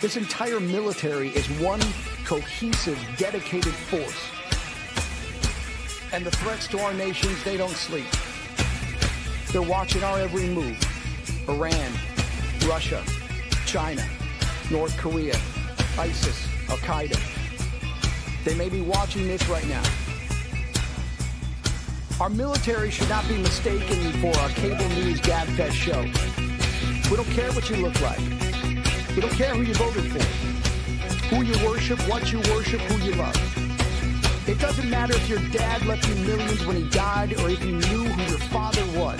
This entire military is one cohesive, dedicated force. And the threats to our nations, they don't sleep. They're watching our every move. Iran, Russia, China, North Korea, ISIS, Al-Qaeda. They may be watching this right now. Our military should not be mistaken for a cable news gabfest show. We don't care what you look like. We don't care who you voted for, who you worship, what you worship, who you love. It doesn't matter if your dad left you millions when he died or if you knew who your father was.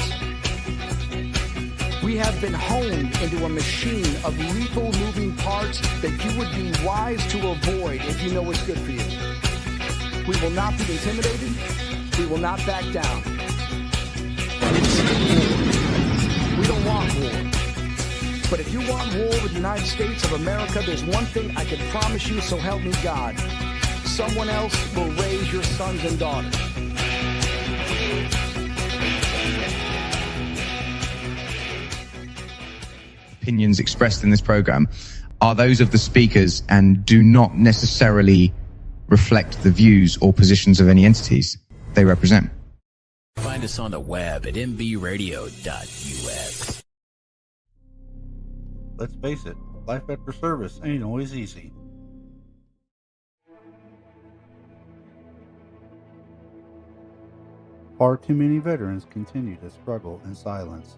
We have been honed into a machine of lethal moving parts that you would be wise to avoid if you know what's good for you. We will not be intimidated. We will not back down. We don't want war. But if you want war with the United States of America, there's one thing I can promise you, so help me God. Someone else will raise your sons and daughters. Opinions expressed in this program are those of the speakers and do not necessarily reflect the views or positions of any entities they represent. Find us on the web at mbradio.us. Let's face it, life after service ain't always easy. Far too many veterans continue to struggle in silence.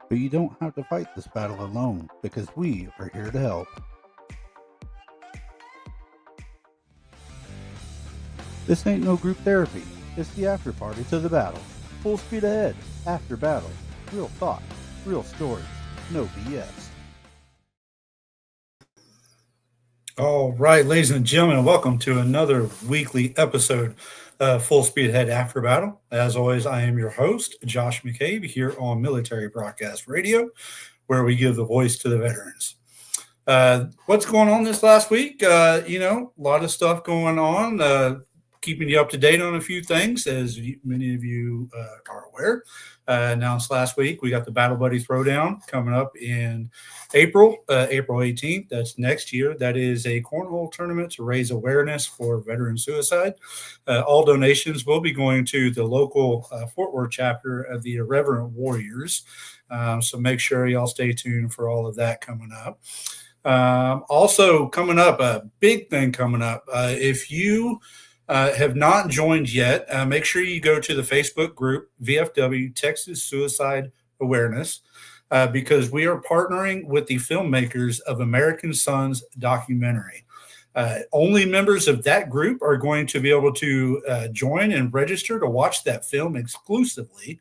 But you don't have to fight this battle alone, because we are here to help. This ain't no group therapy. It's the after party to the battle. Full speed ahead, after battle. Real talk, real stories, no BS. All right, ladies and gentlemen, welcome to another weekly episode of Full Speed Ahead After Battle. As always, I am your host, Josh McCabe, here on Military Broadcast Radio, where we give the voice to the veterans. What's going on this last week? A lot of stuff going on. Keeping you up to date on a few things, as many of you are aware. Announced last week, we got the Battle Buddy Throwdown coming up in April 18th. That's next year. That is a cornhole tournament to raise awareness for veteran suicide. All donations will be going to the local Fort Worth chapter of the Irreverent Warriors. So make sure y'all stay tuned for all of that coming up. Also coming up, a big thing coming up. If you have not joined yet, make sure you go to the Facebook group, VFW Texas Suicide Awareness, because we are partnering with the filmmakers of American Sons documentary. Only members of that group are going to be able to join and register to watch that film exclusively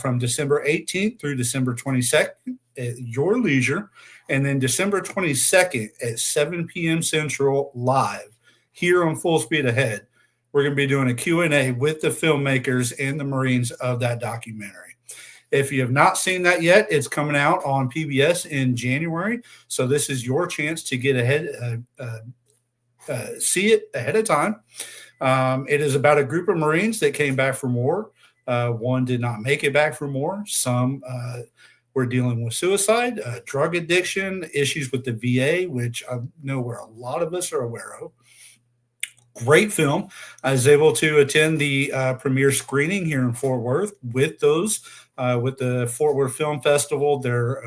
from December 18th through December 22nd at your leisure, and then December 22nd at 7 p.m. Central live here on Full Speed Ahead. We're going to be doing a Q&A with the filmmakers and the Marines of that documentary. If you have not seen that yet, it's coming out on PBS in January. So this is your chance to get ahead, see it ahead of time. It is about a group of Marines that came back from war. One did not make it back from war. Some were dealing with suicide, drug addiction, issues with the VA, which I know where a lot of us are aware of. Great film. I was able to attend the premiere screening here in Fort Worth with those, with the Fort Worth Film Festival. They're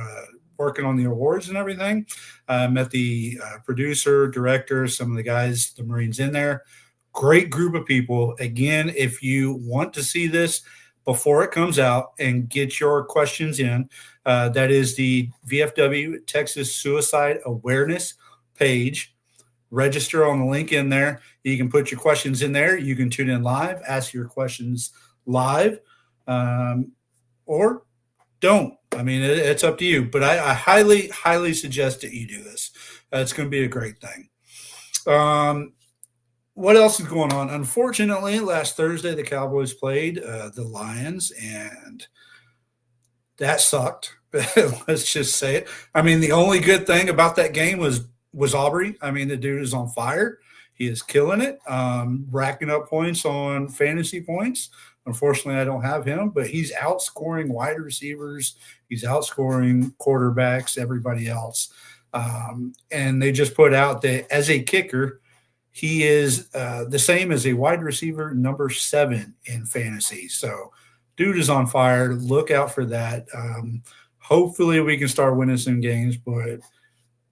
working on the awards and everything. Met the producer, director, some of the guys, the Marines in there. Great group of people. Again, if you want to see this before it comes out and get your questions in, that is the VFW Texas Suicide Awareness page. Register on the link in there. You can put your questions in there. You can tune in live, ask your questions live, or don't. I mean, it's up to you. But I highly, highly suggest that you do this. It's going to be a great thing. What else is going on? Unfortunately, last Thursday, the Cowboys played the Lions, and that sucked. Let's just say it. I mean, the only good thing about that game was Aubrey. I mean, the dude is on fire. He is killing it, racking up points on fantasy points. Unfortunately, I don't have him, but he's outscoring wide receivers. He's outscoring quarterbacks, everybody else. And they just put out that as a kicker, he is the same as a wide receiver, number 7 in fantasy. So dude is on fire. Look out for that. Hopefully we can start winning some games, but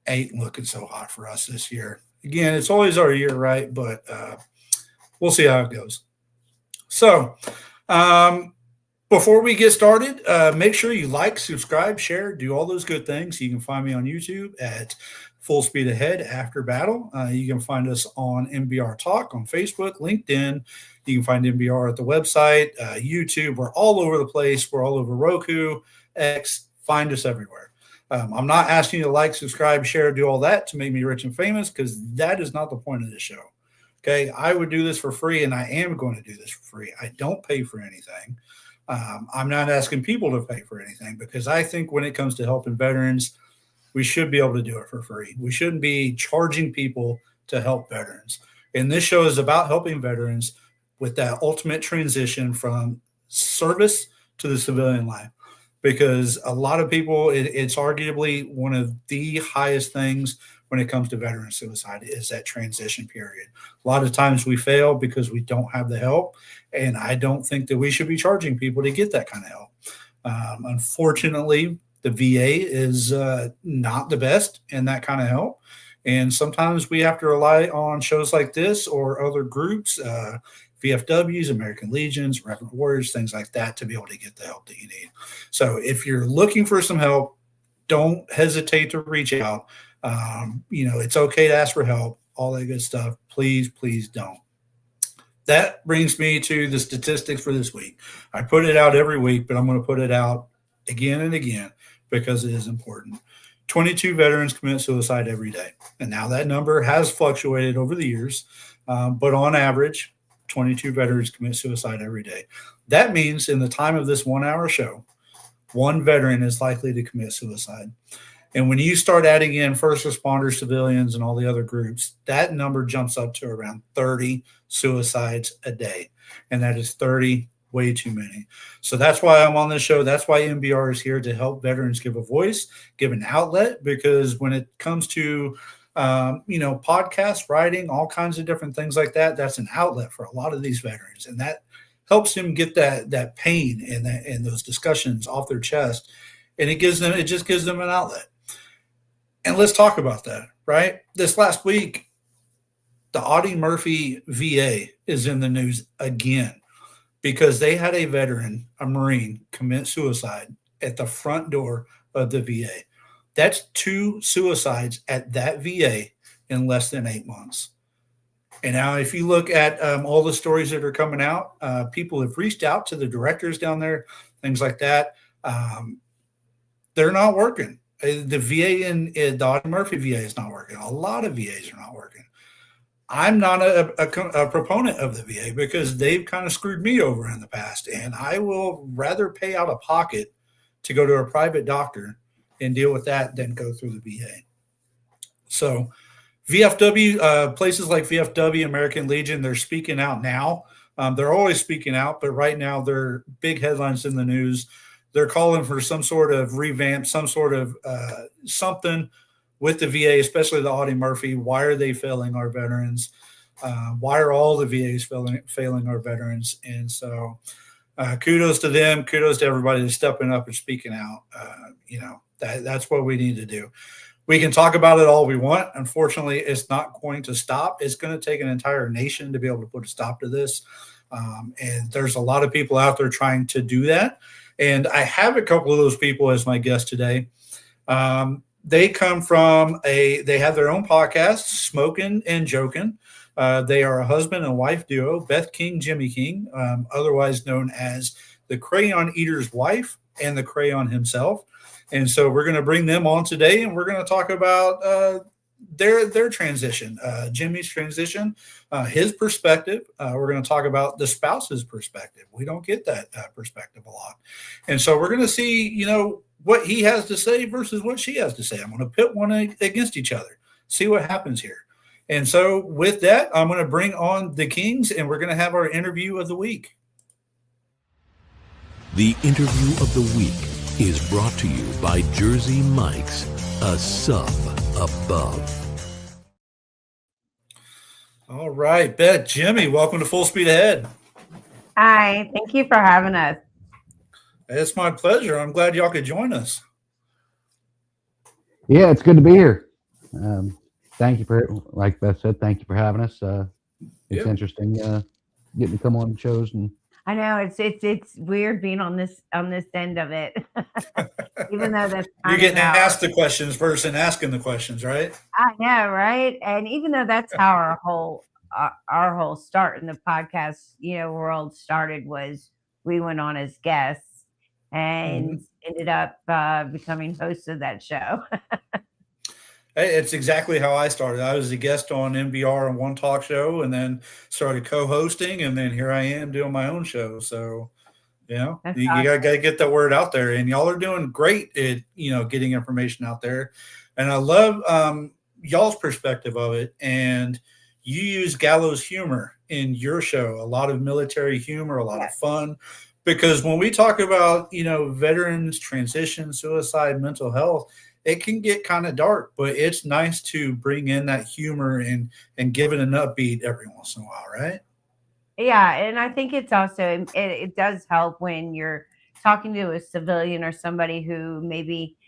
ain't looking so hot for us this year. Again, it's always our year, right? But we'll see how it goes. So before we get started, make sure you like, subscribe, share, do all those good things. You can find me on YouTube at Full Speed Ahead After Battle. You can find us on MBR Talk on Facebook, LinkedIn. You can find MBR at the website, YouTube. We're all over the place. We're all over Roku, X. Find us everywhere. I'm not asking you to like, subscribe, share, do all that to make me rich and famous, because that is not the point of this show. Okay, I would do this for free, and I am going to do this for free. I don't pay for anything. I'm not asking people to pay for anything, because I think when it comes to helping veterans, we should be able to do it for free. We shouldn't be charging people to help veterans. And this show is about helping veterans with that ultimate transition from service to the civilian life. Because a lot of people, it's arguably one of the highest things when it comes to veteran suicide is that transition period. A lot of times we fail because we don't have the help, and I don't think that we should be charging people to get that kind of help. Unfortunately, the VA is not the best in that kind of help, and sometimes we have to rely on shows like this or other groups, VFWs, American Legions, Reverend Warriors, things like that, to be able to get the help that you need. So if you're looking for some help, don't hesitate to reach out. It's okay to ask for help, all that good stuff. Please, please don't. That brings me to the statistics for this week. I put it out every week, but I'm going to put it out again and again because it is important. 22 veterans commit suicide every day. And now that number has fluctuated over the years, but on average, 22 veterans commit suicide every day. That means in the time of this 1 hour show, one veteran is likely to commit suicide. And when you start adding in first responders, civilians, and all the other groups, that number jumps up to around 30 suicides a day. And that is 30 way too many. So that's why I'm on this show. That's why MBR is here, to help veterans give a voice, give an outlet, because when it comes to podcasts, writing, all kinds of different things like that, that's an outlet for a lot of these veterans. And that helps them get that pain and those discussions off their chest. And it just gives them an outlet. And let's talk about that, right? This last week, the Audie Murphy VA is in the news again because they had a veteran, a Marine, commit suicide at the front door of the VA. That's 2 suicides at that VA in less than 8 months. And now if you look at all the stories that are coming out, people have reached out to the directors down there, things like that. They're not working. The VA in the Audie Murphy VA is not working. A lot of VAs are not working. I'm not a proponent of the VA because they've kind of screwed me over in the past. And I will rather pay out of pocket to go to a private doctor and deal with that than go through the VA. So VFW, places like VFW, American Legion, they're speaking out now. They're always speaking out, but right now they're big headlines in the news. They're calling for some sort of revamp, some sort of something with the VA, especially the Audie Murphy. Why are they failing our veterans? Why are all the VAs failing our veterans? And so kudos to them. Kudos to everybody that's stepping up and speaking out. That's what we need to do. We can talk about it all we want. Unfortunately, it's not going to stop. It's going to take an entire nation to be able to put a stop to this. And there's a lot of people out there trying to do that. And I have a couple of those people as my guest today. They come from they have their own podcast, Smoking and Joking. They are a husband and wife duo, Beth King, Jimmy King, otherwise known as the Crayon Eater's wife and the Crayon himself. And so we're going to bring them on today, and we're going to talk about their transition, Jimmy's transition, his perspective. We're going to talk about the spouse's perspective. We don't get that perspective a lot. And so we're going to see, what he has to say versus what she has to say. I'm going to pit one against each other, see what happens here. And so, with that, I'm going to bring on the Kings, and we're going to have our interview of the week. The interview of the week is brought to you by Jersey Mike's, a sub above. All right, Beth, Jimmy, welcome to Full Speed Ahead. Hi, thank you for having us. It's my pleasure. I'm glad y'all could join us. Yeah, it's good to be here. Thank you for, like Beth said, thank you for having us. It's interesting getting to come on shows, and I know it's weird being on this end of it, even though that's you're getting asked the questions first and asking the questions, right? I know, right? And even though that's how our whole start in the podcast, world started, was we went on as guests and ended up becoming hosts of that show. It's exactly how I started. I was a guest on NVR on one talk show, and then started co-hosting, and then here I am doing my own show. So, you got to get that word out there, and y'all are doing great at getting information out there. And I love y'all's perspective of it. And you use gallows humor in your show, a lot of military humor, a lot of fun. Because when we talk about veterans, transition, suicide, mental health, it can get kind of dark, but it's nice to bring in that humor and give it an upbeat every once in a while, right? Yeah, and I think it's also it does help when you're talking to a civilian or somebody who maybe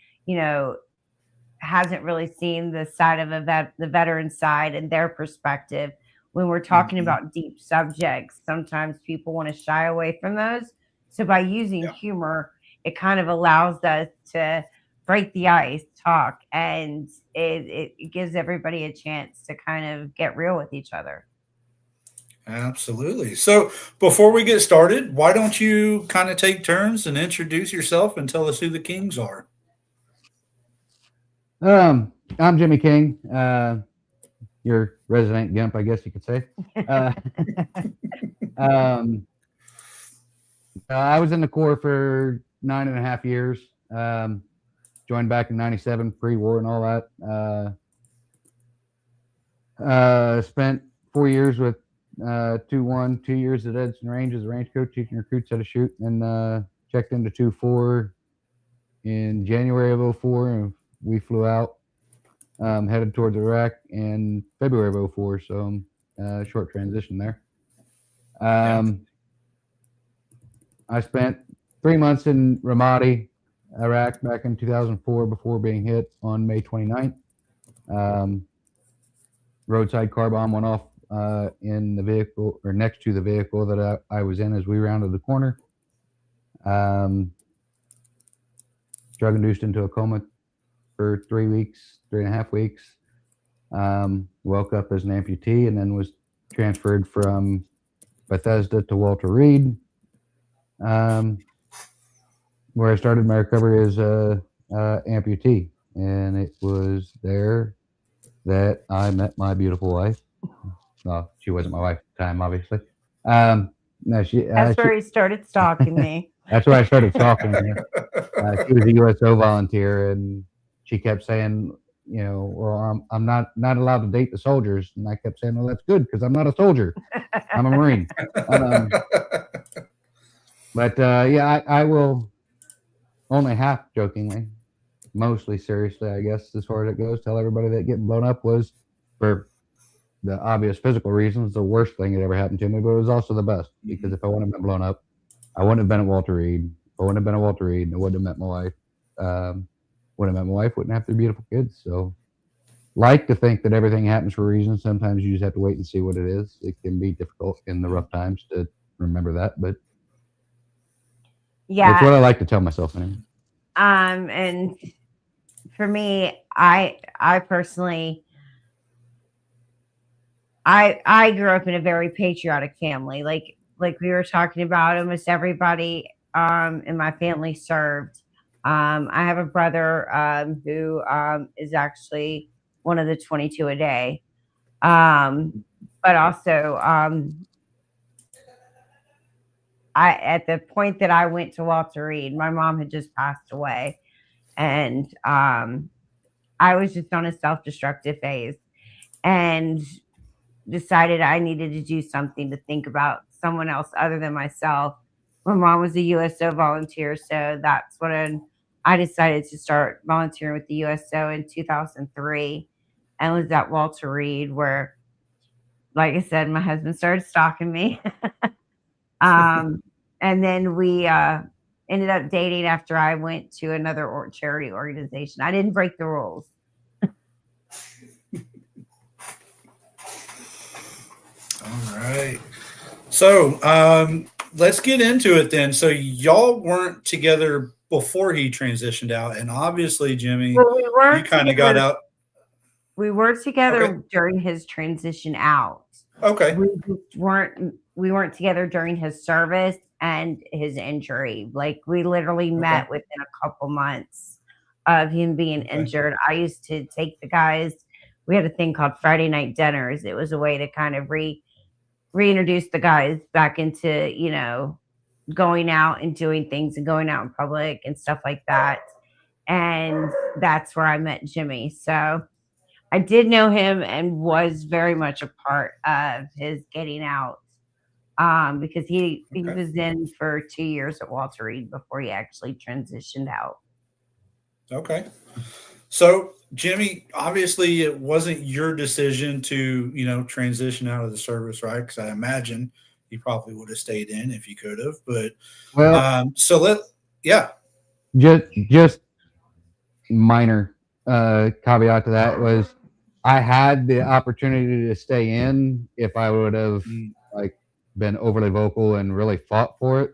hasn't really seen the side of the veteran side and their perspective. When we're talking about deep subjects, sometimes people want to shy away from those. So by using humor, it kind of allows us to break the ice, talk, and it gives everybody a chance to kind of get real with each other. Absolutely. So before we get started, why don't you kind of take turns and introduce yourself and tell us who the Kings are? I'm Jimmy King, your resident gimp, I guess you could say. I was in the Corps for 9.5 years. Joined back in '97, pre-war and all that. Spent 4 years with 2-1, 2 years at Edson Range as a range coach, teaching recruits how to shoot, and checked into 2-4 in January of '04, and we flew out, headed towards Iraq in February of '04, so short transition there. I spent 3 months in Ramadi, Iraq, back in 2004 before being hit on May 29th. Roadside car bomb went off in the vehicle, or next to the vehicle that I was in as we rounded the corner. Drug-induced into a coma for 3.5 weeks. Woke up as an amputee, and then was transferred from Bethesda to Walter Reed, where I started my recovery as a amputee. And it was there that I met my beautiful wife. Well, she wasn't my wife at the time, obviously. No, that's where he started stalking me. That's where I started stalking her. She was a USO volunteer, and she kept saying, well, I'm not allowed to date the soldiers. And I kept saying, well, that's good, because I'm not a soldier. I'm a Marine. But I will, only half jokingly, mostly seriously, I guess, as far as it goes, tell everybody that getting blown up was, for the obvious physical reasons, the worst thing that ever happened to me, but it was also the best, because if I wouldn't have been blown up, I wouldn't have been at Walter Reed. If I wouldn't have been at Walter Reed, I wouldn't have met my wife. Wouldn't have met my wife, wouldn't have 3 beautiful kids. So, like to think that everything happens for a reason. Sometimes you just have to wait and see what it is. It can be difficult in the rough times to remember that, but it's what I like to tell myself anyway. And for me, I personally, I grew up in a very patriotic family. Like we were talking about, almost everybody in my family served. I have a brother who is actually one of the 22 a day. But also, at the point that I went to Walter Reed, my mom had just passed away, and I was just on a self-destructive phase. and decided I needed to do something to think about someone else other than myself. My mom was a USO volunteer, so that's when I decided to start volunteering with the USO in 2003, and was at Walter Reed, where, like I said, my husband started stalking me. And then we ended up dating after I went to another charity organization. I didn't break the rules. All right. So let's get into it then. So y'all weren't together before he transitioned out, and obviously, Jimmy, Well, we were you kind of got together. out. We were Okay. together during his transition out. Okay. We weren't together during his service and his injury. Like, we literally met within a couple months of him being injured. I used to take the guys. We had a thing called Friday night dinners. It was a way to kind of reintroduce the guys back into, going out and doing things and going out in public and stuff like that. And that's where I met Jimmy. So I did know him and was very much a part of his getting out, because he was in for 2 years at Walter Reed before he actually transitioned out. Okay. So, Jimmy, obviously it wasn't your decision to, transition out of the service, right? Because I imagine you probably would have stayed in if you could have. But yeah. Just minor caveat to that was I had the opportunity to stay in if I would have been overly vocal and really fought for it.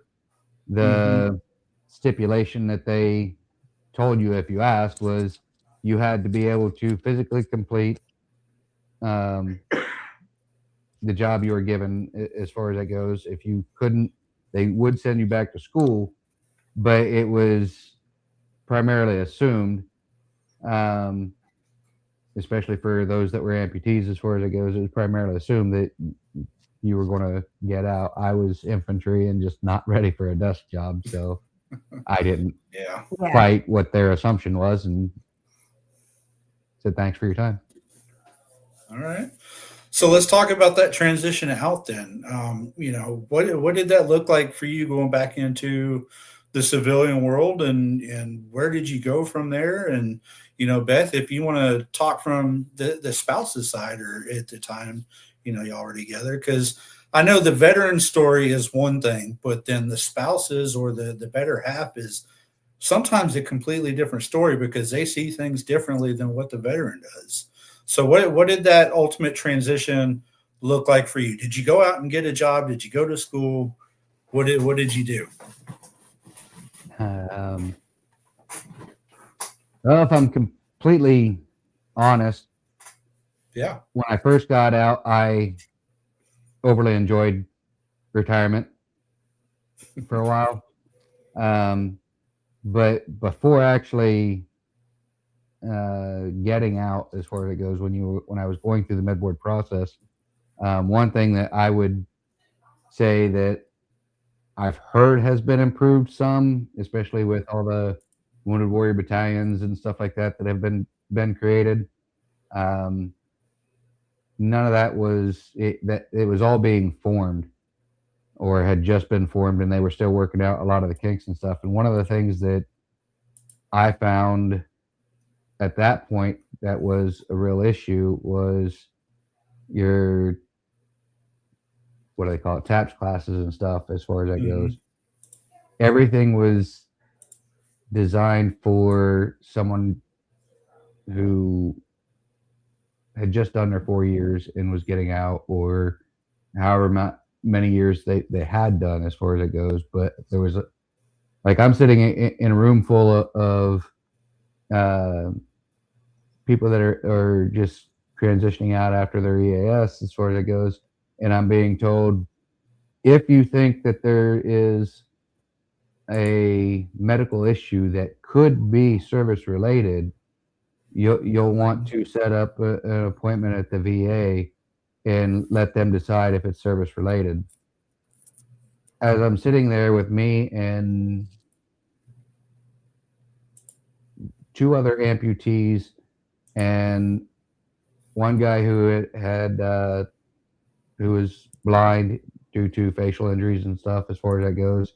The stipulation that they told you if you asked was you had to be able to physically complete the job you were given as far as that goes. If you couldn't, they would send you back to school, but it was primarily assumed, especially for those that were amputees as far as it goes, it was primarily assumed that you were going to get out. I was infantry and just not ready for a desk job, so I didn't fight what their assumption was and said thanks for your time. All right. So let's talk about that transition out then. What did that look like for you going back into the civilian world, and where did you go from there? And, Beth, if you want to talk from the spouse's side, or at the time, y'all were together, because I know the veteran story is one thing, but then the spouses or the better half is sometimes a completely different story because they see things differently than what the veteran does. So what did that ultimate transition look like for you? Did you go out and get a job? Did you go to school? What did you do? Well, if I'm completely honest, when I first got out, I overly enjoyed retirement for a while. But before actually getting out, as far as it goes, when I was going through the med board process, one thing that I would say that I've heard has been improved some, especially with all the Wounded Warrior battalions and stuff like that have been created. None of that was it. That it was all being formed, or had just been formed, and they were still working out a lot of the kinks and stuff. And one of the things that I found at that point that was a real issue was your, what do they call it, TAPS classes and stuff, as far as that goes. Everything was designed for someone who had just done their 4 years and was getting out, or however many years they had done, as far as it goes. But there was I'm sitting in a room full of people that are just transitioning out after their EAS, as far as it goes, and I'm being told, if you think that there is a medical issue that could be service related, you'll want to set up an appointment at the VA and let them decide if it's service related. As I'm sitting there with me and 2 other amputees and one guy who who was blind due to facial injuries and stuff, as far as that goes,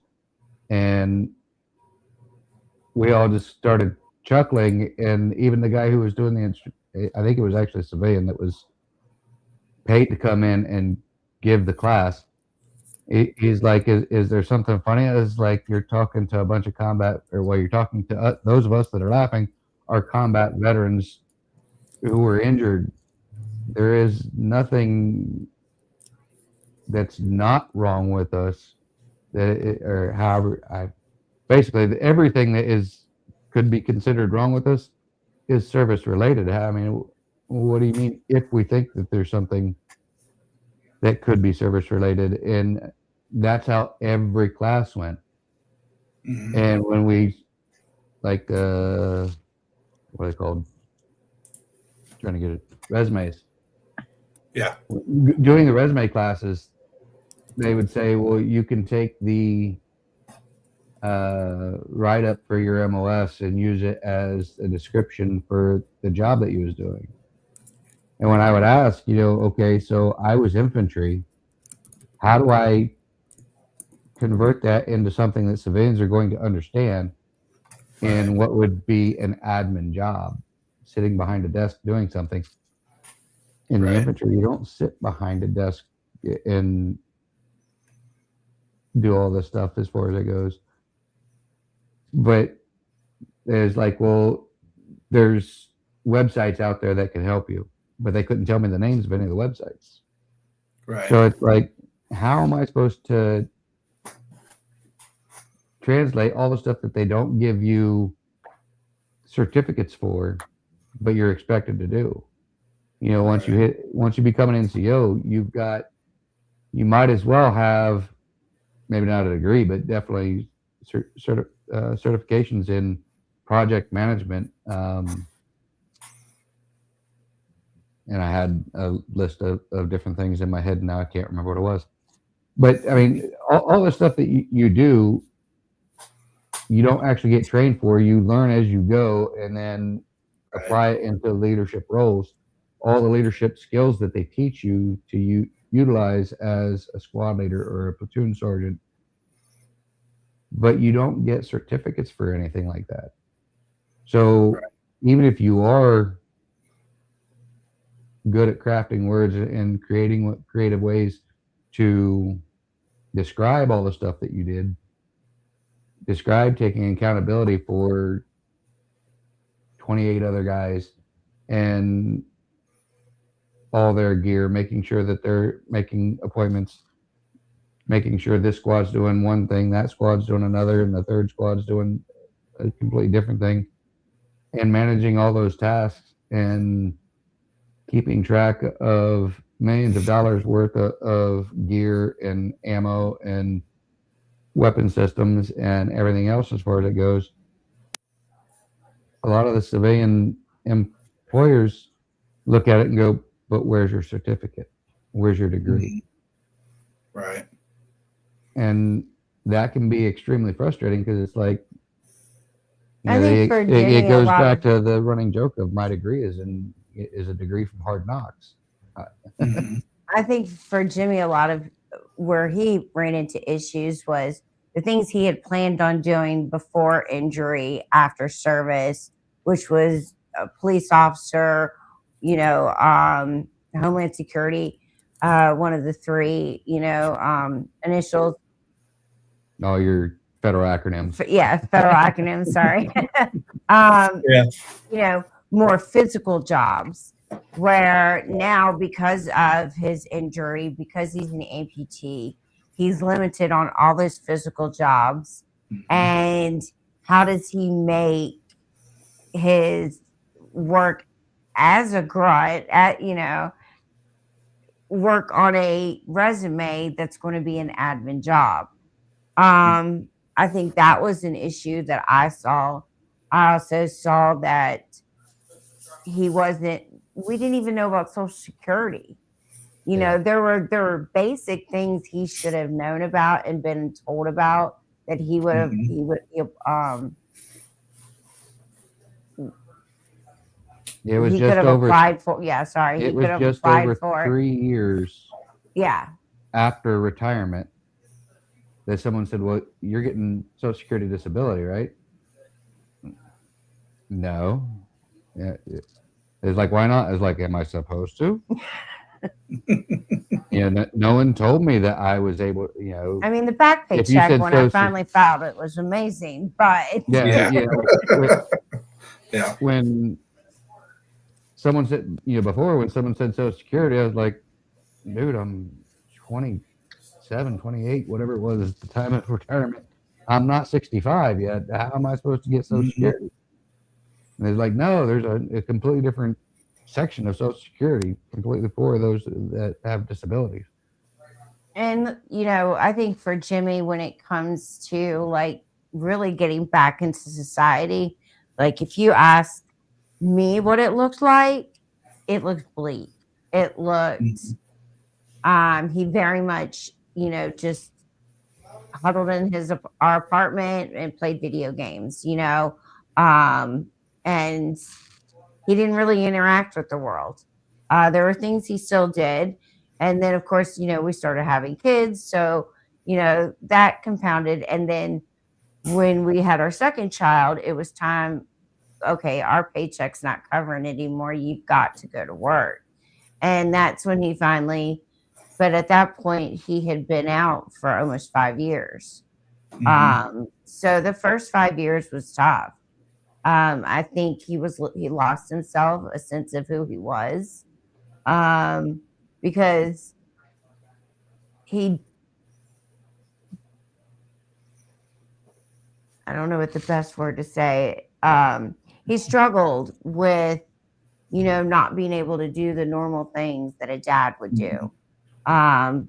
and we all just started chuckling. And even the guy who was doing I think it was actually a civilian that was paid to come in and give the class. He's like, is there something funny? It's like you're talking to a bunch of combat, or you're talking to those of us that are laughing are combat veterans who were injured. There is nothing that's not wrong with us, or however, basically everything that could be considered wrong with us is service related. I mean, what do you mean if we think that there's something that could be service related? And that's how every class went. Mhm. And when we, like, what are they called? Trying to get it, resumes. Yeah. Doing the resume classes, they would say, well, you can take the write up for your MOS and use it as a description for the job that you was doing. And when I would ask, okay, so I was infantry, how do I convert that into something that civilians are going to understand? And what would be an admin job, sitting behind a desk doing something? In the infantry, you don't sit behind a desk and do all this stuff as far as it goes. But there's like, well, there's websites out there that can help you, but they couldn't tell me the names of any of the websites. Right. So it's like, how am I supposed to translate all the stuff that they don't give you certificates for, but you're expected to do? Once you become an NCO, you might as well have, maybe not a degree, but definitely certifications in project management. And I had a list of different things in my head, and now I can't remember what it was. But I mean, all the stuff that you do, you don't actually get trained for. You learn as you go, and then apply it into leadership roles. All the leadership skills that they teach you to utilize as a squad leader or a platoon sergeant, but you don't get certificates for anything like that. So even if you are good at crafting words and creating creative ways to describe all the stuff that you did, describe taking accountability for 28 other guys and all their gear, making sure that they're making appointments, making sure this squad's doing one thing, that squad's doing another, and the third squad's doing a completely different thing, and managing all those tasks and keeping track of millions of dollars worth of gear and ammo and weapon systems and everything else as far as it goes. A lot of the civilian employers look at it and go, but where's your certificate? Where's your degree? Right. And that can be extremely frustrating, because it's like, I think for Jimmy, it goes back to the running joke of my degree is a degree from Hard Knocks. I think for Jimmy, a lot of where he ran into issues was the things he had planned on doing before injury, after service, which was a police officer, Homeland Security, one of the three, initials. Oh, your federal acronyms. Federal acronyms. Sorry. More physical jobs, where now, because of his injury, because he's an amputee, he's limited on all those physical jobs. And how does he make his work as a grunt work on a resume that's going to be an admin job? I think that was an issue that I saw. I also saw that we didn't even know about Social Security. There were basic things he should have known about and been told about, that he would It was he just could have over. applied for. Yeah, sorry, he It was could have just applied over for. 3 years Yeah, after retirement that someone said, "Well, you're getting Social Security disability, right?" No. Yeah. It's like, why not? It's like, am I supposed to? No one told me that I was able. I mean, the back pay if you check said when I social, finally filed it was amazing, but yeah. Yeah. When someone said, before when someone said Social Security, I was like, dude, I'm 27, 28, whatever it was at the time of retirement. I'm not 65 yet. How am I supposed to get Social Security? And it's like, no, there's a completely different section of Social Security completely for those that have disabilities. And, I think for Jimmy, when it comes to like really getting back into society, like if you ask me what it looked like, it looked bleak. It looked, he very much, just huddled in our apartment and played video games, and he didn't really interact with the world. There were things he still did. And then, of course, we started having kids. So, that compounded. And then when we had our second child, it was time, okay, our paycheck's not covering it anymore. You've got to go to work. And that's when he finally, but at that point, he had been out for almost 5 years. So the first 5 years was tough. I think he lost himself, a sense of who he was, because I don't know what the best word to say. He struggled with, not being able to do the normal things that a dad would do,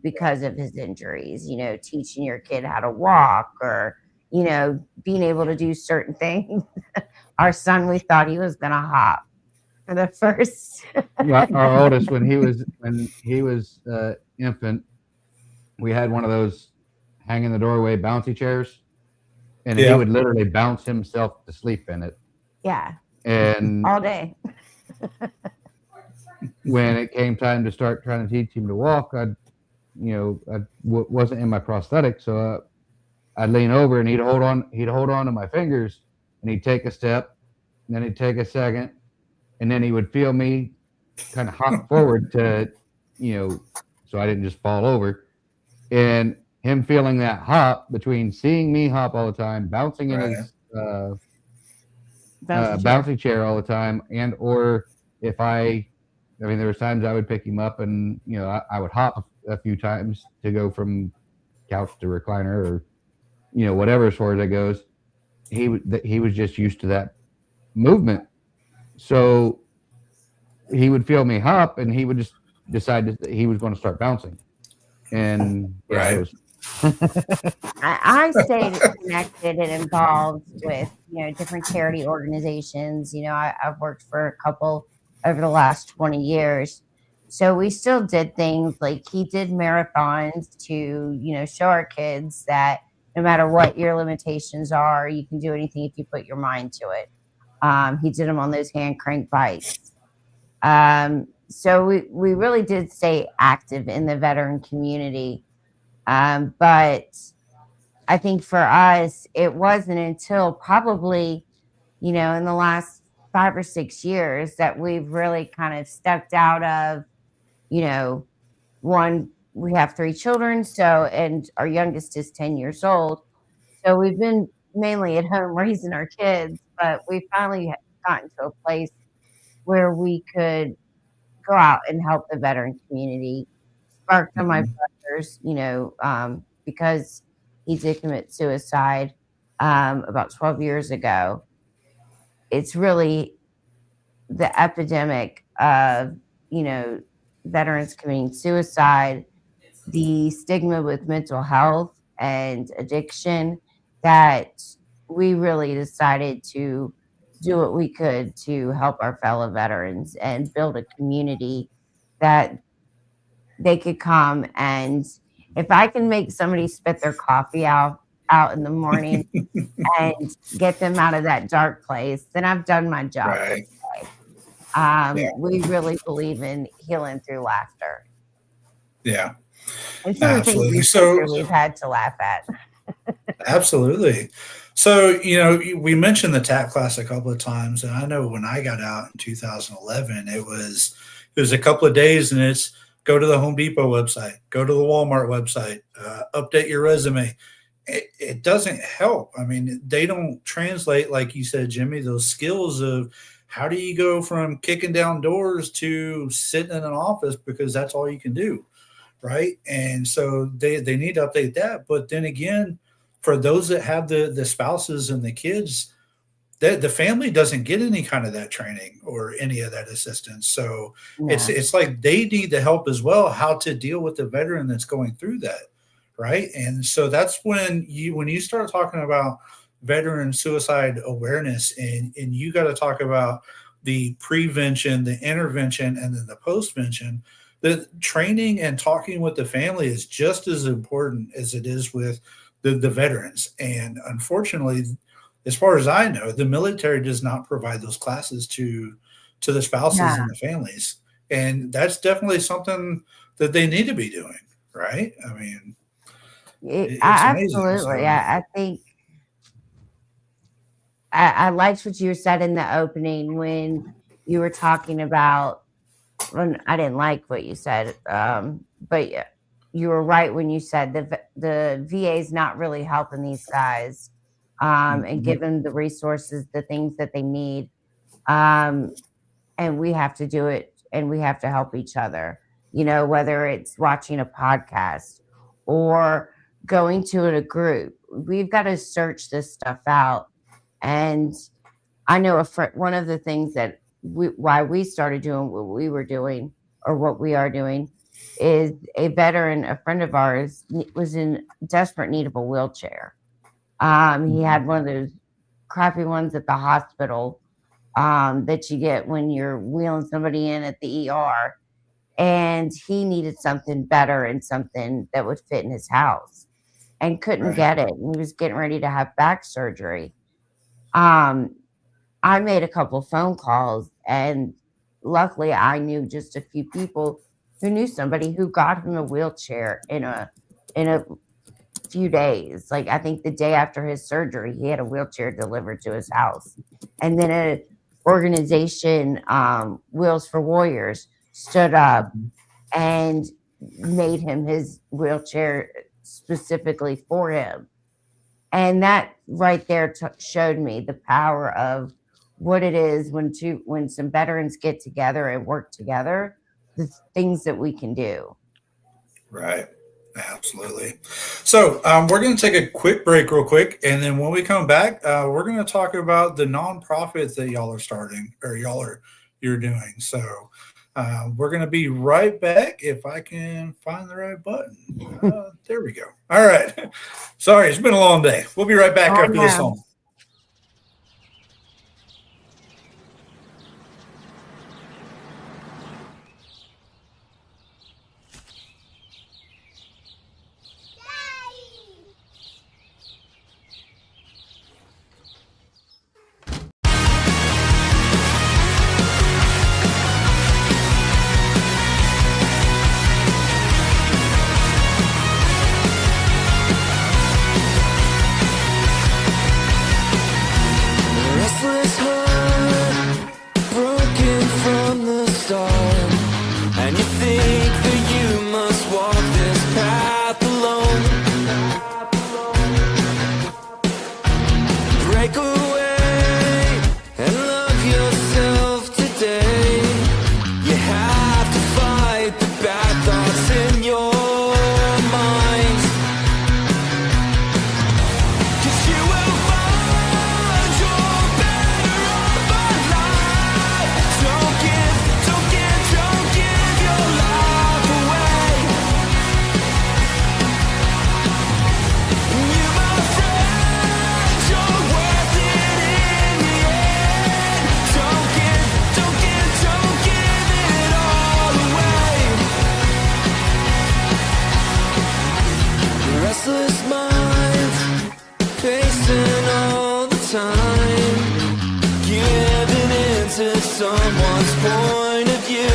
because of his injuries, teaching your kid how to walk or, being able to do certain things. Our son, we thought he was going to hop for the first. Our oldest, when he was infant, we had one of those hang in the doorway bouncy chairs, and he would literally bounce himself to sleep in it. Yeah. And all day. When it came time to start trying to teach him to walk, I wasn't in my prosthetic, so I'd lean over and he'd hold on to my fingers, and he'd take a step, and then he'd take a second, and then he would feel me kind of hop forward to, so I didn't just fall over. And him feeling that hop between seeing me hop all the time, bouncing in his bouncy chair all the time, and or if there was times I would pick him up and, I would hop a few times to go from couch to recliner or, whatever as far as that goes. He was just used to that movement. So he would feel me hop and he would just decide that he was going to start bouncing. And I stayed connected and involved with, different charity organizations. I've worked for a couple over the last 20 years. So we still did things like he did marathons to, show our kids that no matter what your limitations are, you can do anything if you put your mind to it. He did them on those hand crank bikes. So we really did stay active in the veteran community. But I think for us, it wasn't until probably, in the last 5 or 6 years that we've really kind of stepped out of, one, we have 3 children. And our youngest is 10 years old. So we've been mainly at home raising our kids, but we finally gotten to a place where we could go out and help the veteran community. Sparked on my brothers, because he did commit suicide about 12 years ago. It's really the epidemic of, veterans committing suicide, the stigma with mental health and addiction, that we really decided to do what we could to help our fellow veterans and build a community that they could come, and if I can make somebody spit their coffee out in the morning and get them out of that dark place, then I've done my job. Right. We really believe in healing through laughter. Yeah, And some of the things absolutely. we've been through, we've had to laugh at. Absolutely. So, we mentioned the tap class a couple of times, and I know when I got out in 2011, it was a couple of days, and it's go to the Home Depot website, go to the Walmart website, update your resume. It doesn't help. I mean, they don't translate, like you said, Jimmy, those skills of how do you go from kicking down doors to sitting in an office because that's all you can do, right? And so they need to update that. But then again, for those that have the spouses and the kids, the family doesn't get any kind of that training or any of that assistance. So it's like they need the help as well, how to deal with the veteran that's going through that, right? And so that's when you start talking about veteran suicide awareness, and you got to talk about the prevention, the intervention, and then the postvention. The training and talking with the family is just as important as it is with the veterans. And unfortunately, as far as I know, the military does not provide those classes to the spouses and the families. And that's definitely something that they need to be doing, right? I mean, it's absolutely. amazing. I think I liked what you said in the opening when you were talking about, well, I didn't like what you said, but you were right when you said the VA is not really helping these guys and giving the resources, the things that they need. And we have to do it, and we have to help each other, whether it's watching a podcast or going to a group. We've got to search this stuff out. And I know one of the things that why we started doing what we were doing, or what we are doing, is a veteran, a friend of ours, was in desperate need of a wheelchair. He had one of those crappy ones at the hospital that you get when you're wheeling somebody in at the ER. And he needed something better and something that would fit in his house, and couldn't get it. And he was getting ready to have back surgery. I made a couple phone calls, and luckily I knew just a few people who knew somebody who got him a wheelchair in a few days. Like, I think the day after his surgery, he had a wheelchair delivered to his house. And then an organization, Wheels for Warriors, stood up and made him his wheelchair specifically for him. And that right there showed me the power of what it is when some veterans get together and work together, the things that we can do. Right. Absolutely. So we're going to take a quick break real quick. And then when we come back, we're going to talk about the nonprofits that y'all are starting, or you're doing. So we're going to be right back if I can find the right button. There we go. All right. Sorry, it's been a long day. We'll be right back after this song. someone's point of view.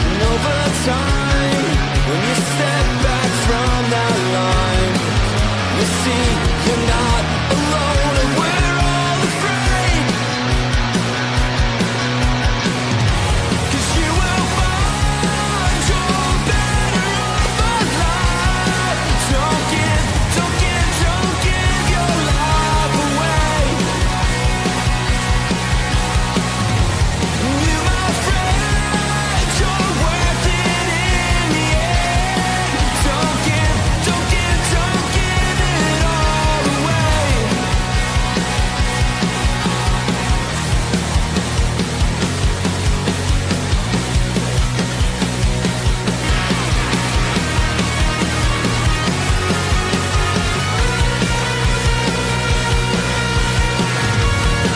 And over time, when you step back from that line, you see you're not alone and we're all afraid. 'Cause you will find you're better off alive. Don't give your life away. You, my friend, you're worth it in the end. Don't give it all away.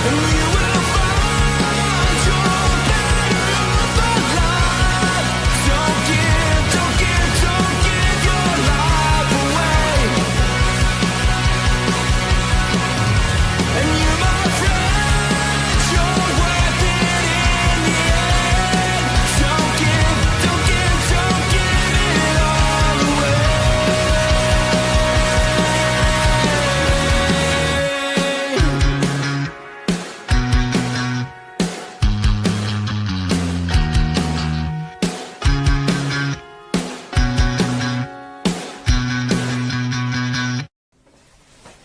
And you will find you're better off alive. Don't give your life away. And you, my friend, you're worth it in the end. Don't give it all away.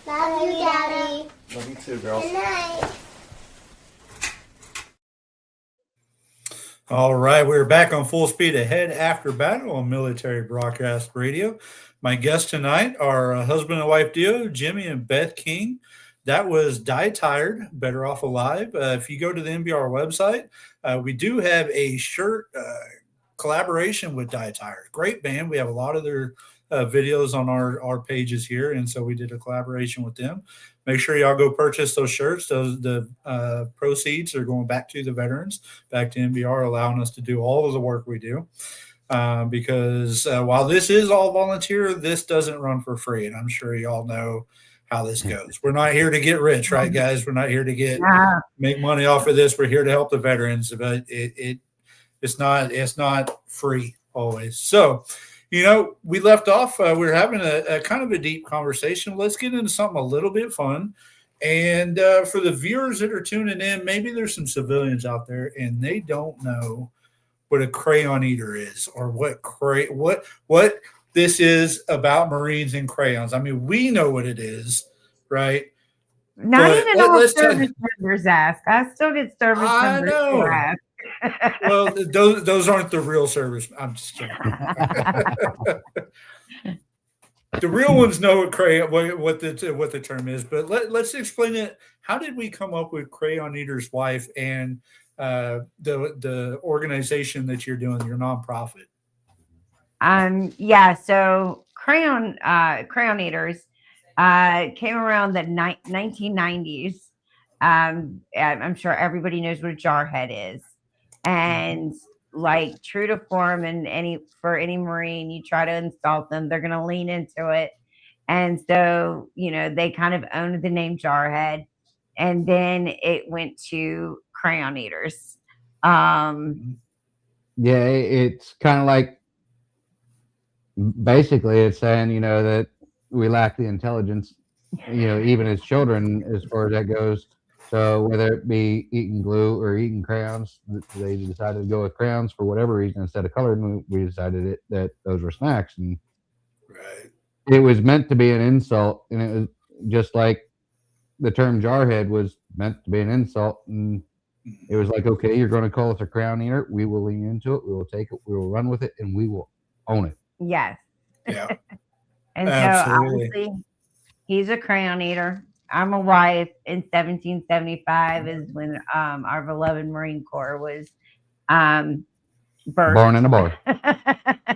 Love you, Daddy. Love you too, girls. Good night. All right, we're back on Full Speed Ahead After Battle on Military Broadcast Radio. My guests tonight are husband and wife duo, Jimmy and Beth King. That was Die Tired, Better Off Alive. If you go to the NBR website, we do have a shirt collaboration with Die Tired. Great band. We have a lot of their videos on our pages here, and so we did a collaboration with them. Make sure y'all go purchase those shirts. The proceeds are going back to the veterans, back to NBR, allowing us to do all of the work we do. Because while this is all volunteer, this doesn't run for free, and I'm sure y'all know how this goes. We're not here to get rich, right, guys? We're not here to make money off of this. We're here to help the veterans, but it's not free always. So, we left off. We were having a kind of a deep conversation. Let's get into something a little bit fun. And for the viewers that are tuning in, maybe there's some civilians out there and they don't know what a crayon eater is or what this is about Marines and crayons. I mean, we know what it is, right? Not even all service members ask. I still get service members who ask. Well, those aren't the real service. I'm just kidding. The real ones know what crayon, what the term is. But let's explain it. How did we come up with Crayon Eater's Wife and the organization that you're doing, your nonprofit? So Crayon Eaters came around the 1990s. I'm sure everybody knows what a jarhead is. And like true to form, and for any Marine, you try to insult them, they're going to lean into it. And so, they kind of owned the name Jarhead, and then it went to Crayon Eaters. It's kind of like, basically it's saying, that we lack the intelligence, even as children, as far as that goes. So whether it be eating glue or eating crayons, they decided to go with crayons for whatever reason instead of colored. And we decided that those were snacks, and it was meant to be an insult. And it was just like the term jarhead was meant to be an insult. And it was like, okay, you're going to call us a crayon eater. We will lean into it. We will take it. We will run with it, and we will own it. Yes. Yeah. And so obviously he's a crayon eater. I'm a wife. In 1775 is when our beloved Marine Corps was birthed. Born in a bar.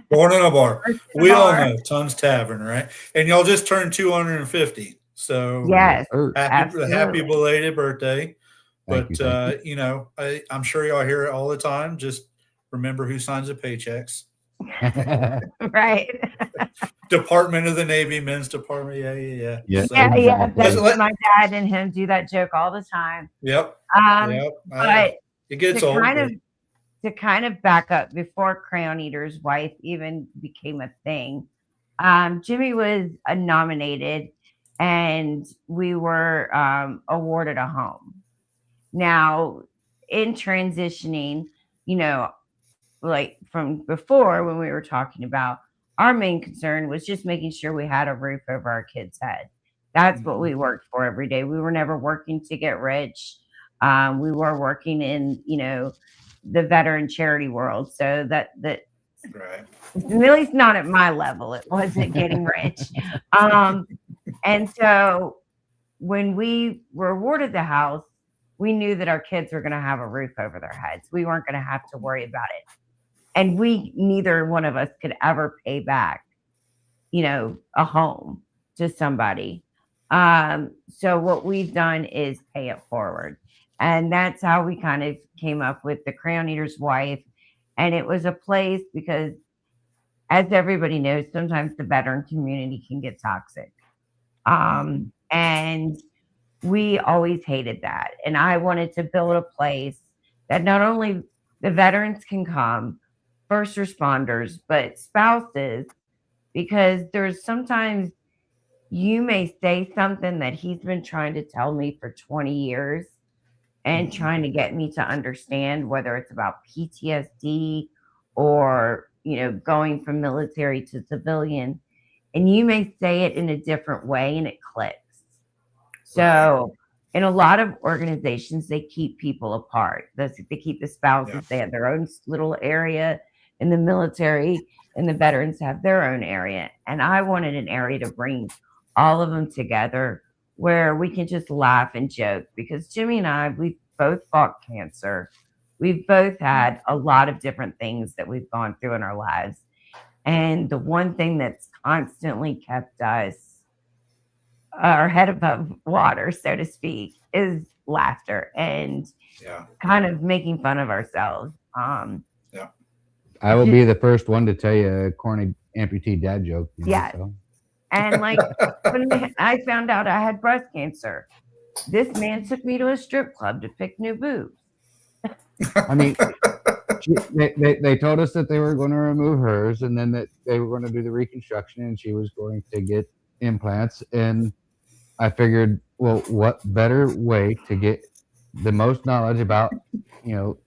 Born in a bar. We all know Tons Tavern, right? And y'all just turned 250. So yes, happy belated birthday. Thank you. I'm sure y'all hear it all the time. Just remember who signs the paychecks. Right. Department of the Navy, men's department. Yeah. Yeah, So, Yeah. exactly. My dad and him do that joke all the time. Yep. But It gets to old. kind of back up before Crayon Eater's wife even became a thing, Jimmy was nominated and we were awarded a home. Now, in transitioning, like from before when we were talking about, our main concern was just making sure we had a roof over our kids' head. That's what we worked for every day. We were never working to get rich. We were working in, the veteran charity world. So that Right. at least not at my level, it wasn't getting rich. And so when we were awarded the house, we knew that our kids were going to have a roof over their heads. We weren't going to have to worry about it. And neither one of us could ever pay back, a home to somebody. So what we've done is pay it forward. And that's how we kind of came up with the Crayon Eater's wife. And it was a place because, as everybody knows, sometimes the veteran community can get toxic. And we always hated that. And I wanted to build a place that not only the veterans can come, first responders, but spouses, because there's sometimes you may say something that he's been trying to tell me for 20 years and trying to get me to understand, whether it's about PTSD or, going from military to civilian. And you may say it in a different way and it clicks. So in a lot of organizations, they keep people apart. They keep the spouses. They have their own little area in the military, and the veterans have their own area. And I wanted an area to bring all of them together where we can just laugh and joke, because Jimmy and I, we've both fought cancer. We've both had a lot of different things that we've gone through in our lives. And the one thing that's constantly kept us our head above water, so to speak, is laughter and kind of making fun of ourselves. I will be the first one to tell you a corny amputee dad joke. So. And like when I found out I had breast cancer, this man took me to a strip club to pick new boobs. I mean, they told us that they were going to remove hers, and then that they were going to do the reconstruction, and she was going to get implants. And I figured, well, what better way to get the most knowledge about,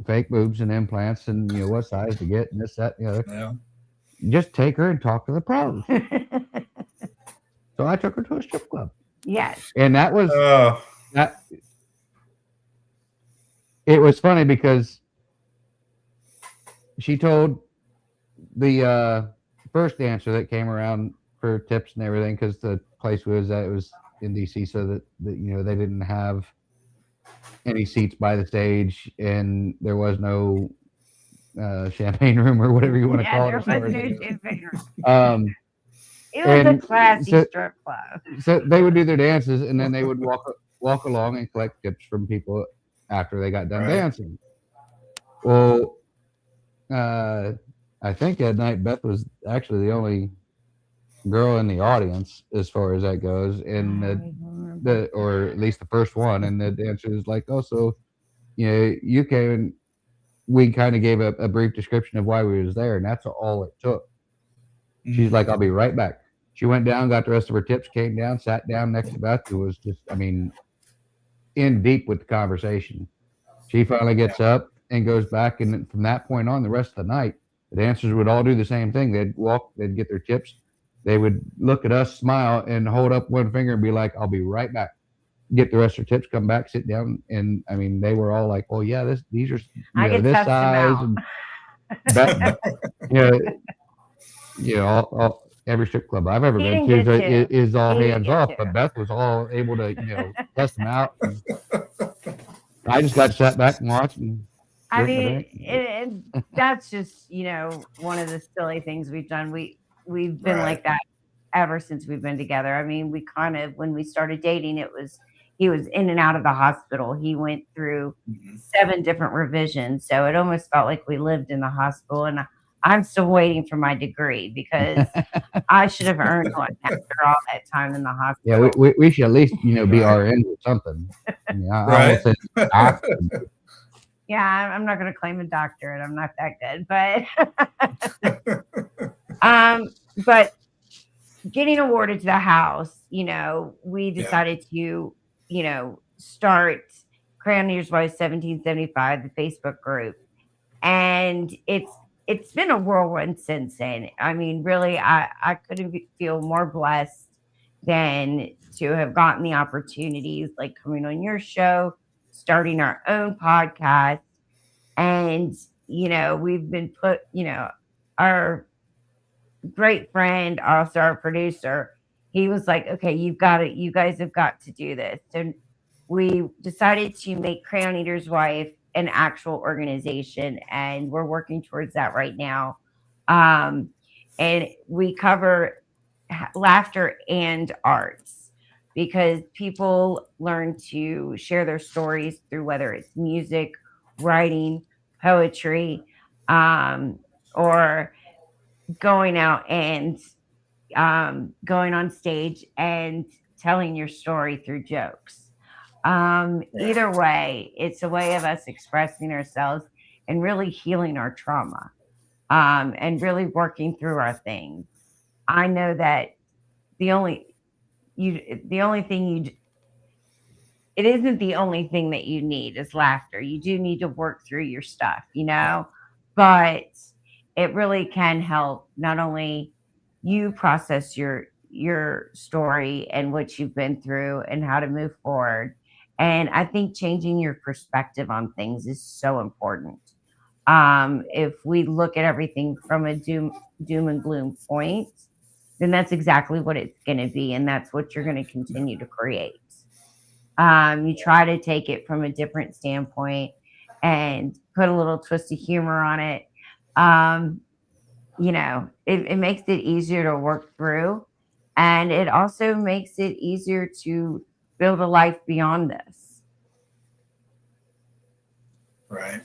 fake boobs and implants and, what size to get and this, that, and the other. Yeah. Just take her and talk to the pros. So I took her to a strip club. Yes. And that was, it was funny because she told the first dancer that came around for tips and everything, because the place was it was in DC, so that they didn't have any seats by the stage, and there was no champagne room or whatever you want to call it. There was no champagne room. It was a classy strip club. So they would do their dances, and then they would walk along and collect tips from people after they got done dancing. Well, I think that night Beth was actually the only girl in the audience as far as that goes, and or at least the first one. And the dancer was like, "Oh, so you came," and we kind of gave a brief description of why we was there, and that's all it took. She's like, "I'll be right back." She went down, got the rest of her tips, came down, sat down next to Beth, who was just, in deep with the conversation. She finally gets up and goes back, and from that point on, the rest of the night, the dancers would all do the same thing. They'd walk, they'd get their tips, they would look at us, smile, and hold up one finger and be like, "I'll be right back." Get the rest of their tips, come back, sit down, and they were all like, "Well, yeah, these are this size." And all every strip club I've ever been to is all hands off, but Beth was all able to test them out. And I just got sat back and watched. And that's just one of the silly things we've done. We've been like that ever since we've been together. We kind of, when we started dating, he was in and out of the hospital. He went through 7 different revisions, so it almost felt like we lived in the hospital. And I'm still waiting for my degree because I should have earned one after all that time in the Yeah, hospital. we should at least, be Right. RN or something. I mean, I Right. won't say doctor. Yeah, I'm not going to claim a doctorate. I'm not that good, but getting awarded to the house, we Yeah. decided to, start Crayon Eaters by 1775, the Facebook group. And it's been a whirlwind since then. I mean, really, I couldn't feel more blessed than to have gotten the opportunities like coming on your show, starting our own podcast. And, we've been our great friend, also our producer, he was like, okay, you guys have got to do this. So we decided to make Crayon Eater's Wife an actual organization, and we're working towards that right now. Um, and we cover laughter and arts because people learn to share their stories through whether it's music, writing, poetry, or going out and going on stage and telling your story through jokes. Either way, it's a way of us expressing ourselves and really healing our trauma, and really working through our things. I know that the only the only thing it isn't the only thing that you need is laughter. You do need to work through your stuff, but it really can help not only you process your story and what you've been through and how to move forward. And I think changing your perspective on things is so important. If we look at everything from a doom and gloom point, then that's exactly what it's going to be, and that's what you're going to continue to create. You try to take it from a different standpoint and put a little twist of humor on it. Um, it makes it easier to work through, and it also makes it easier to build a life beyond this. Right.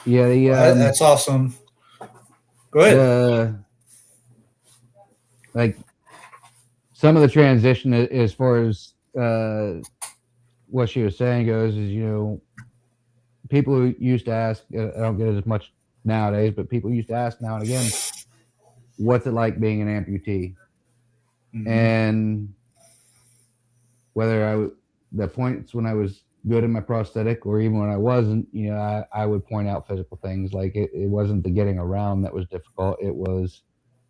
Yeah, Well, that's awesome. Go ahead. Like some of the transition as far as what she was saying goes is, people who used to ask, I don't get it as much nowadays, but people used to ask now and again, what's it like being an amputee? Mhm. And whether the points when I was good in my prosthetic or even when I wasn't, I would point out physical things. Like it wasn't the getting around that was difficult. It was,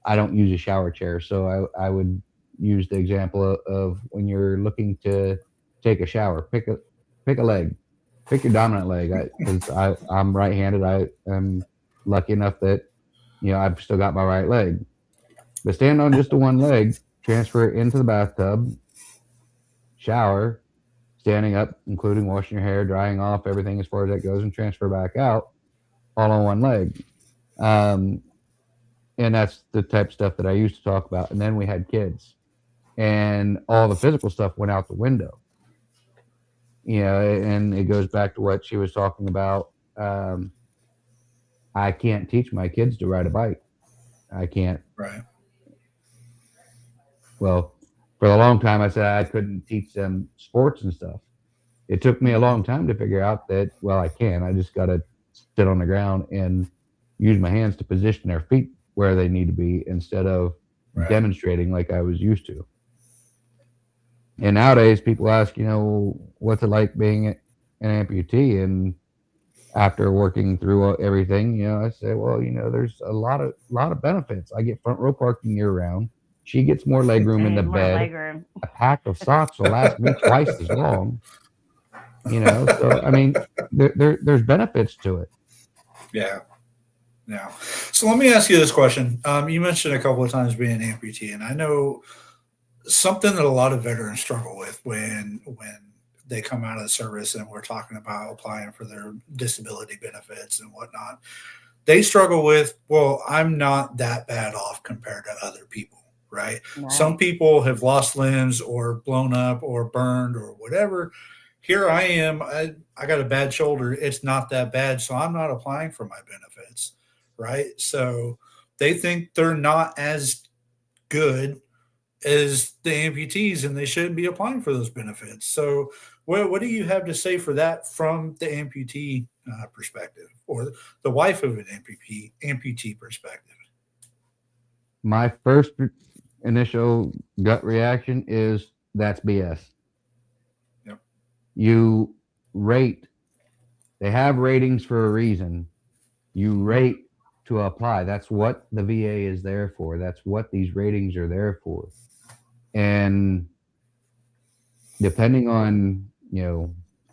I don't use a shower chair. So I would use the example of when you're looking to take a shower, pick a leg, pick your dominant leg. Because I'm right-handed. I am lucky enough that, I've still got my right leg. But stand on just the one leg, transfer it into the bathtub, shower, standing up, including washing your hair, drying off, everything as far as that goes, and transfer back out, all on one leg. And that's the type of stuff that I used to talk about. And then we had kids, and all the physical stuff went out the window. And it goes back to what she was talking about. I can't teach my kids to ride a bike. I can't. Right. Well, for a long time, I said I couldn't teach them sports and stuff. It took me a long time to figure out that, well, I can. I just got to sit on the ground and use my hands to position their feet where they need to be instead of demonstrating like I was used to. And nowadays, people ask, what's it like being an amputee? And after working through everything, I say, well, there's a lot of benefits. I get front row parking year round. She gets more leg room in the bed. A pack of socks will last me twice as long. So I mean, there's benefits to it. Yeah. Yeah. So let me ask you this question. You mentioned a couple of times being an amputee, and I know something that a lot of veterans struggle with when they come out of the service and we're talking about applying for their disability benefits and whatnot. They struggle with, well, I'm not that bad off compared to other people, right? Some people have lost limbs or blown up or burned or whatever. Here I am. I got a bad shoulder. It's not that bad, so I'm not applying for my benefits, right? So they think they're not as good as the amputees, and they shouldn't be applying for those benefits. So, what do you have to say for that from the amputee perspective, or the wife of an amputee perspective? My first initial gut reaction is that's BS. Yep. You rate, they have ratings for a reason. You rate to apply. That's what the VA is there for. That's what these ratings are there for. And depending on,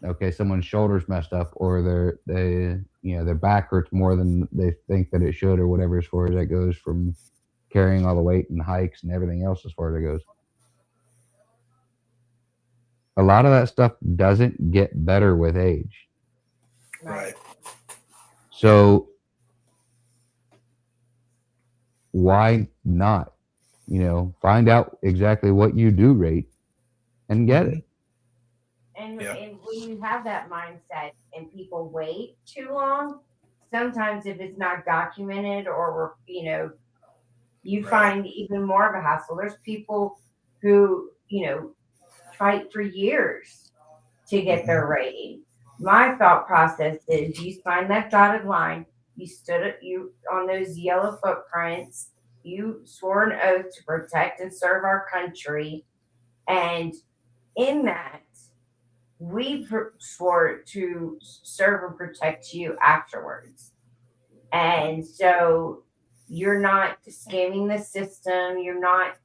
okay, someone's shoulders messed up, or their back hurts more than they think that it should, or whatever, as far as that goes, from carrying all the weight and hikes and everything else, as far as it goes. A lot of that stuff doesn't get better with age. Right. So why not? Find out exactly what you do rate and get it. And when you have that mindset and people wait too long, sometimes if it's not documented, or you find even more of a hassle. There's people who fight for years to get their rating. My thought process is, you find that dotted line, you stood on those yellow footprints, you swore an oath to protect and serve our country, and in that, we swore to serve and protect you afterwards. And so you're not scamming the system. You're not,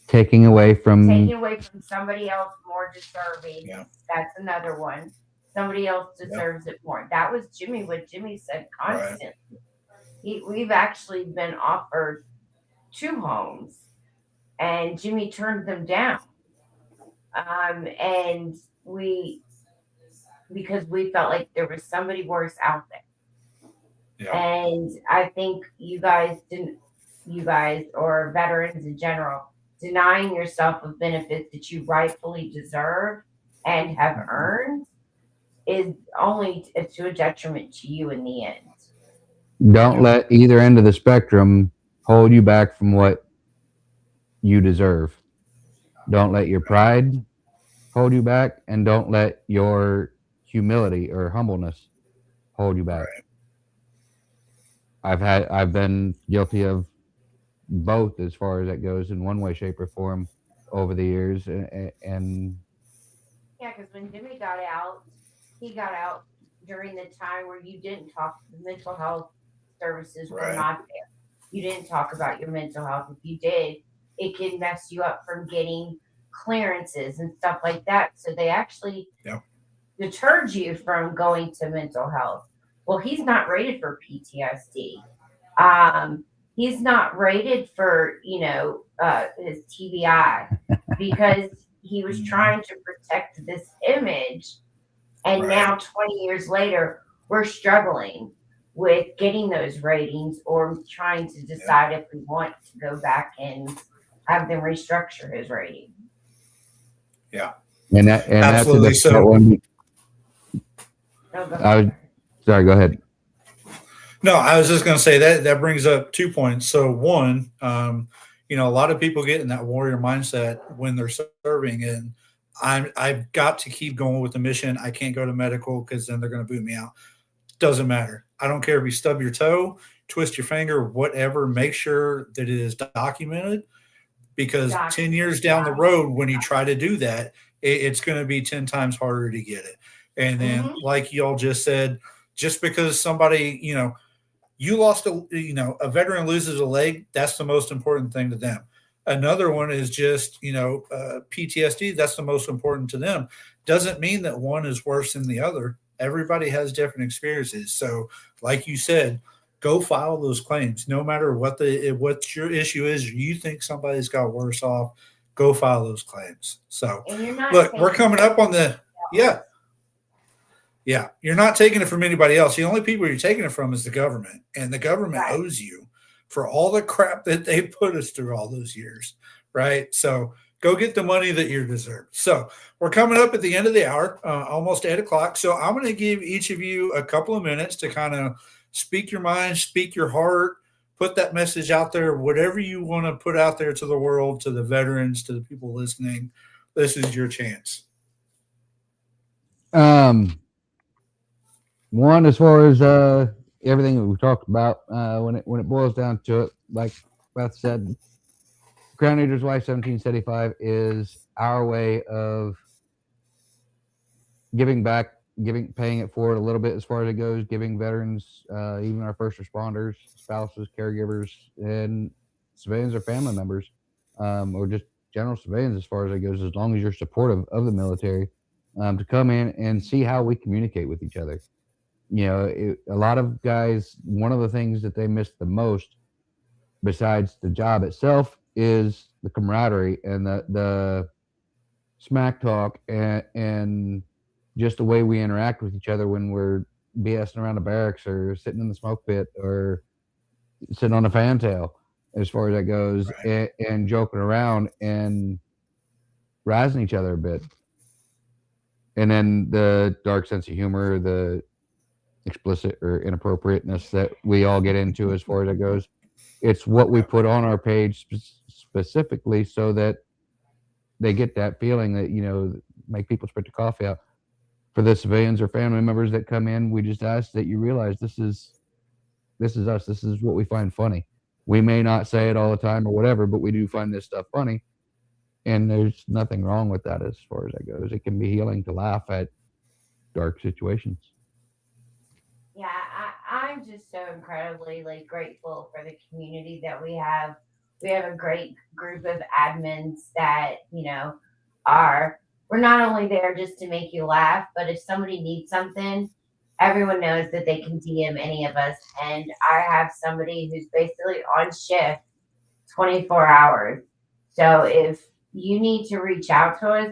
taking away from somebody else more deserving. Yeah. That's another one. Somebody else deserves it more. That was what Jimmy said constantly. Right. We've actually been offered 2 homes, and Jimmy turned them down. And because we felt like there was somebody worse out there. Yeah. And I think you guys, or veterans in general, denying yourself of benefits that you rightfully deserve and have earned is only to a detriment to you in the end. Don't let either end of the spectrum hold you back from what you deserve. Don't let your pride hold you back, and don't let your humility or humbleness hold you back. Right. I've been guilty of both, as far as that goes, in one way, shape, or form over the years. And yeah, because when Jimmy got out, he got out during the time where you didn't talk. The mental health services were not there. You didn't talk about your mental health. If you did, it could mess you up from getting clearances and stuff like that. So they actually deterred you from going to mental health. Well, he's not rated for PTSD. He's not rated for, his TBI because he was trying to protect this image. And now 20 years later, we're struggling with getting those ratings, or trying to decide if we want to go back and have them restructure his rating. Yeah. And absolutely. That's so one. Sorry, go ahead. No, I was just going to say that brings up 2 points. So one, a lot of people get in that warrior mindset when they're serving, and I've got to keep going with the mission. I can't go to medical because then they're going to boot me out. Doesn't matter. I don't care if you stub your toe, twist your finger, whatever. Make sure that it is documented, because 10 years down the road, when you try to do that, it's going to be 10 times harder to get it. And then, like y'all just said, just because somebody, you lost a veteran loses a leg, that's the most important thing to them. Another one is just, PTSD. That's the most important to them. Doesn't mean that one is worse than the other. Everybody has different experiences. So like you said, go file those claims. No matter what your issue is, you think somebody's got worse off, go file those claims. So look, we're coming up on the, you're not taking it from anybody else. The only people you're taking it from is the government, and the government owes you for all the crap that they put us through all those years. Right. So go get the money that you deserve. So we're coming up at the end of the hour, almost 8 o'clock. So I'm going to give each of you a couple of minutes to kind of speak your mind, speak your heart, put that message out there, whatever you want to put out there to the world, to the veterans, to the people listening. This is your chance. One, as far as everything that we've talked about, when it boils down to it, like Beth said, Crown Eater's Wife 1775 is our way of giving back, paying it forward a little bit as far as it goes, giving veterans, even our first responders, spouses, caregivers, and civilians or family members, or just general civilians as far as it goes, as long as you're supportive of the military, to come in and see how we communicate with each other. You know, a lot of guys, one of the things that they miss the most, besides the job itself, is the camaraderie and the smack talk and just the way we interact with each other when we're BSing around the barracks or sitting in the smoke pit or sitting on a fantail, as far as that goes, right. and joking around and razzing each other a bit. And then the dark sense of humor, the explicit or inappropriateness that we all get into as far as it goes. It's what we put on our page specifically so that they get that feeling that, you know, make people spit the coffee out. For the civilians or family members that come in, we just ask that you realize this is us. This is what we find funny. We may not say it all the time or whatever, but we do find this stuff funny. And there's nothing wrong with that as far as that goes. It can be healing to laugh at dark situations. Yeah, I'm just so incredibly grateful for the community that we have. We have a great group of admins that, you know, we're not only there just to make you laugh, but if somebody needs something, everyone knows that they can DM any of us. And I have somebody who's basically on shift 24 hours. So if you need to reach out to us,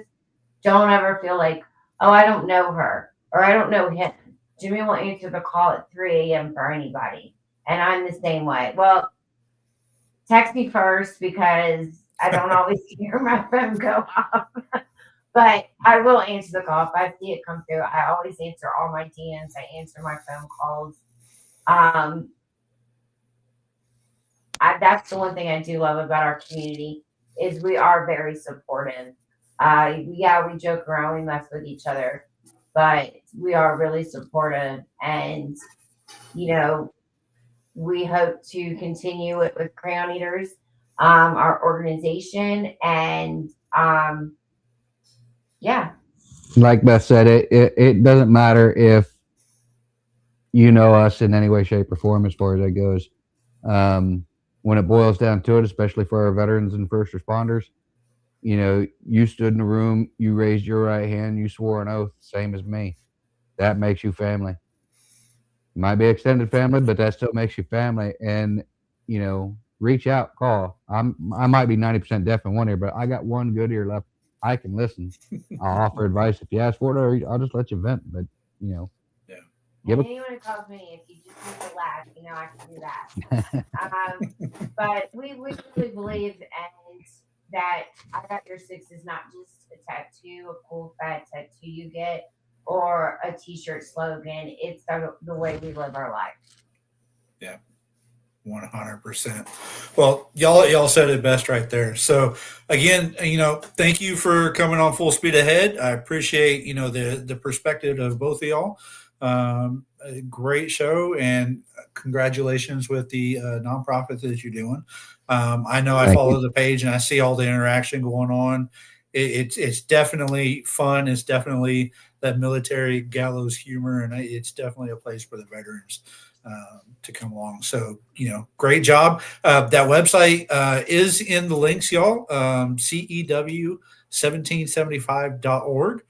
don't ever feel like, oh, I don't know her or I don't know him. Jimmy will answer the call at 3 a.m. for anybody. And I'm the same way. Well, text me first because I don't always hear my phone go off. But I will answer the call. If I see it come through, I always answer all my DMs. I answer my phone calls. That's the one thing I do love about our community is we are very supportive. We joke around, we mess with each other, but we are really supportive. And, you know, we hope to continue it with Crayon Eaters, our organization. And, yeah. Like Beth said, it doesn't matter if you know us in any way, shape, or form as far as that goes. When it boils down to it, especially for our veterans and first responders, you know, you stood in a room, you raised your right hand, you swore an oath, same as me. That makes you family. Might be extended family, but that still makes you family. And, you know, reach out, call. I might be 90% deaf in one ear, but I got one good ear left. I can listen. I'll offer advice if you ask for it, or I'll just let you vent. But, you know, anyone who calls me, if you just need to laugh, you know, I can do that. But we really believe that I Got Your Six is not just a tattoo, a cool fat tattoo you get, or a t-shirt slogan. It's the way we live our life. Yeah. 100%. Well, y'all said it best right there. So again, you know, thank you for coming on Full Speed Ahead. I appreciate, you know, the perspective of both of y'all. A great show, and congratulations with the nonprofit that you're doing. I know I follow the page and I see all the interaction going on. It's definitely fun. It's definitely that military gallows humor, and it's definitely a place for the veterans to come along. So, you know, great job. That website is in the links, y'all. CEW1775.org.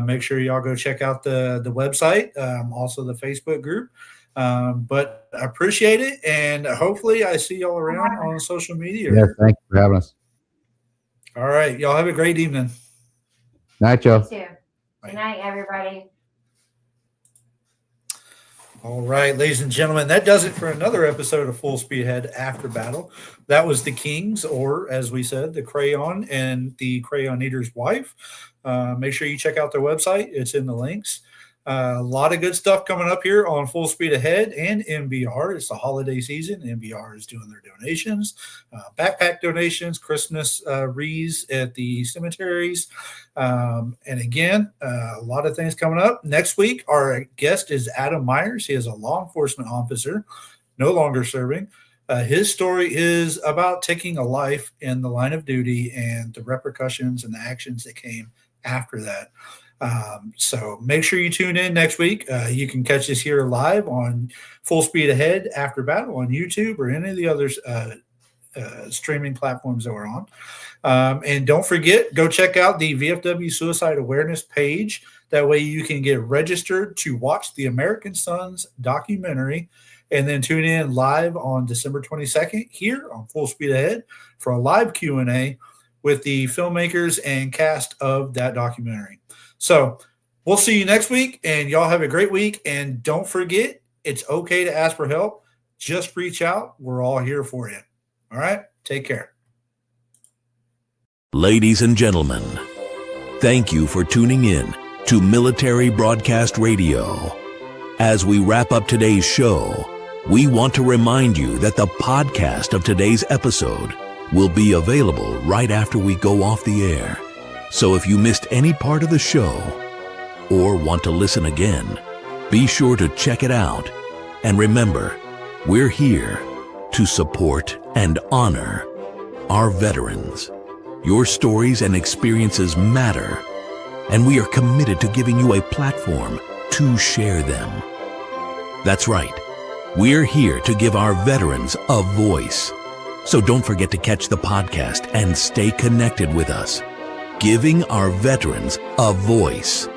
Make sure y'all go check out the website, also the Facebook group. But I appreciate it, and hopefully I see y'all around on social media. Yeah, thank you for having us. All right, y'all have a great evening. Night, y'all. You too. Good night, everybody. All right, ladies and gentlemen, that does it for another episode of Full Speed Ahead After Battle. That was the Kings, or as we said, the Crayon and the Crayon Eater's Wife. Make sure you check out their website. It's in the links. A lot of good stuff coming up here on Full Speed Ahead and MBR. It's the holiday season. MBR is doing their donations, backpack donations, Christmas wreaths at the cemeteries. And again, a lot of things coming up. Next week, our guest is Adam Myers. He is a law enforcement officer, no longer serving. His story is about taking a life in the line of duty and the repercussions and the actions that came after that. So make sure you tune in next week. You can catch us here live on Full Speed Ahead After Battle on YouTube or any of the other streaming platforms that we're on. And don't forget, go check out the VFW Suicide Awareness page. That way you can get registered to watch the American Sons documentary and then tune in live on December 22nd here on Full Speed Ahead for a live Q&A with the filmmakers and cast of that documentary. So we'll see you next week, and y'all have a great week. And don't forget, it's okay to ask for help. Just reach out. We're all here for you. All right? Take care. Ladies and gentlemen, thank you for tuning in to Military Broadcast Radio. As we wrap up today's show, we want to remind you that the podcast of today's episode will be available right after we go off the air. So if you missed any part of the show or want to listen again, be sure to check it out. And remember, we're here to support and honor our veterans. Your stories and experiences matter, and we are committed to giving you a platform to share them. That's right. We're here to give our veterans a voice. So don't forget to catch the podcast and stay connected with us. Giving our veterans a voice.